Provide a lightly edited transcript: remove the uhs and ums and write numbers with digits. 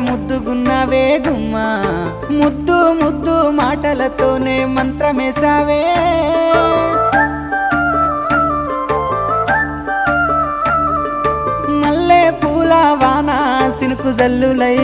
ముద్దుగున్నావే గుమ్మా ముద్దు ముద్దు మాటలతోనే మంత్రమేసావే మల్లె పూల వాన సినుకు జల్లులై